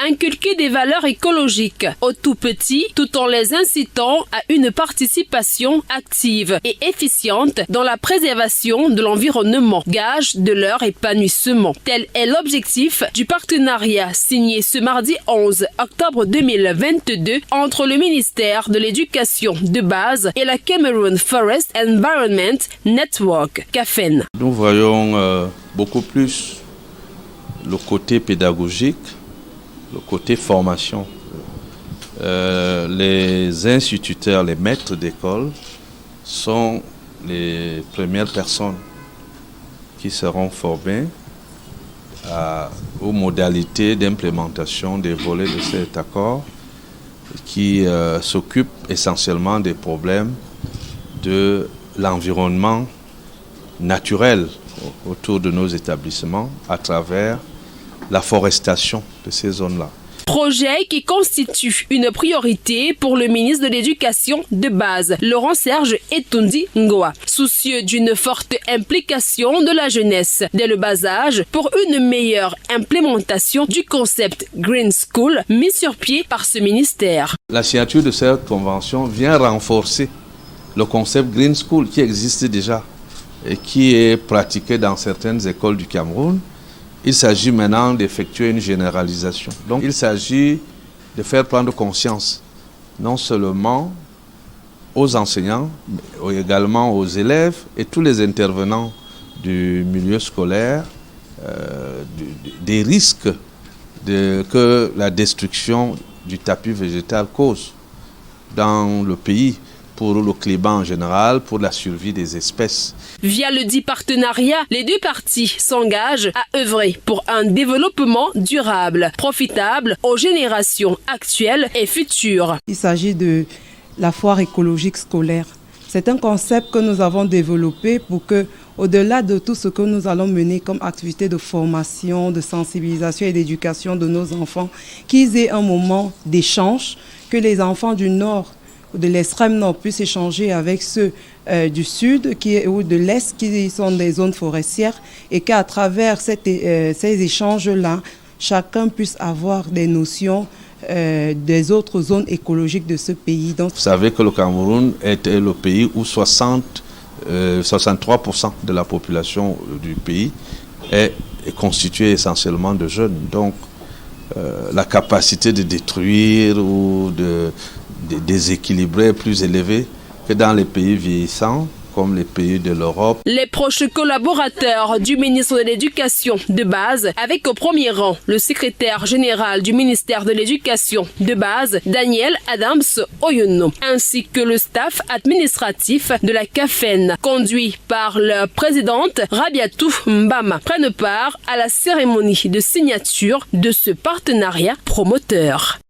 inculquer des valeurs écologiques aux tout-petits tout en les incitant à une participation active et efficiente dans la préservation de l'environnement, gage de leur épanouissement. Tel est l'objectif du partenariat signé ce mardi 11 octobre 2022 entre le ministère de l'Éducation de base et la Cameroon Forest Environment Network, CAFEN. Nous voyons beaucoup plus le côté pédagogique, le côté formation. Les instituteurs, les maîtres d'école sont les premières personnes qui seront formées aux modalités d'implémentation des volets de cet accord qui s'occupent essentiellement des problèmes de l'environnement naturel autour de nos établissements à travers la forestation de ces zones-là. Projet qui constitue une priorité pour le ministre de l'Éducation de base, Laurent-Serge Etundi Ngoa, soucieux d'une forte implication de la jeunesse dès le bas âge pour une meilleure implémentation du concept Green School mis sur pied par ce ministère. La signature de cette convention vient renforcer le concept Green School qui existe déjà et qui est pratiqué dans certaines écoles du Cameroun. Il s'agit maintenant d'effectuer une généralisation. Donc il s'agit de faire prendre conscience non seulement aux enseignants, mais également aux élèves et tous les intervenants du milieu scolaire des risques que la destruction du tapis végétal cause dans le pays, pour le climat en général, pour la survie des espèces. Via le dit partenariat, les deux parties s'engagent à œuvrer pour un développement durable, profitable aux générations actuelles et futures. Il s'agit de la foire écologique scolaire. C'est un concept que nous avons développé pour que, au-delà de tout ce que nous allons mener comme activité de formation, de sensibilisation et d'éducation de nos enfants, qu'ils aient un moment d'échange, que les enfants du Nord de l'extrême nord puissent échanger avec ceux du sud ou de l'est qui sont des zones forestières et qu'à travers ces échanges-là, chacun puisse avoir des notions des autres zones écologiques de ce pays. Donc, vous savez que le Cameroun est le pays où 63% de la population du pays est constituée essentiellement de jeunes. Donc la capacité de détruire ou de déséquilibrer plus élevé que dans les pays vieillissants comme les pays de l'Europe. Les proches collaborateurs du ministre de l'Éducation de base, avec au premier rang le secrétaire général du ministère de l'Éducation de base, Daniel Adams Oyono, ainsi que le staff administratif de la CAFEN, conduit par leur présidente Rabiatou Mbama, prennent part à la cérémonie de signature de ce partenariat promoteur.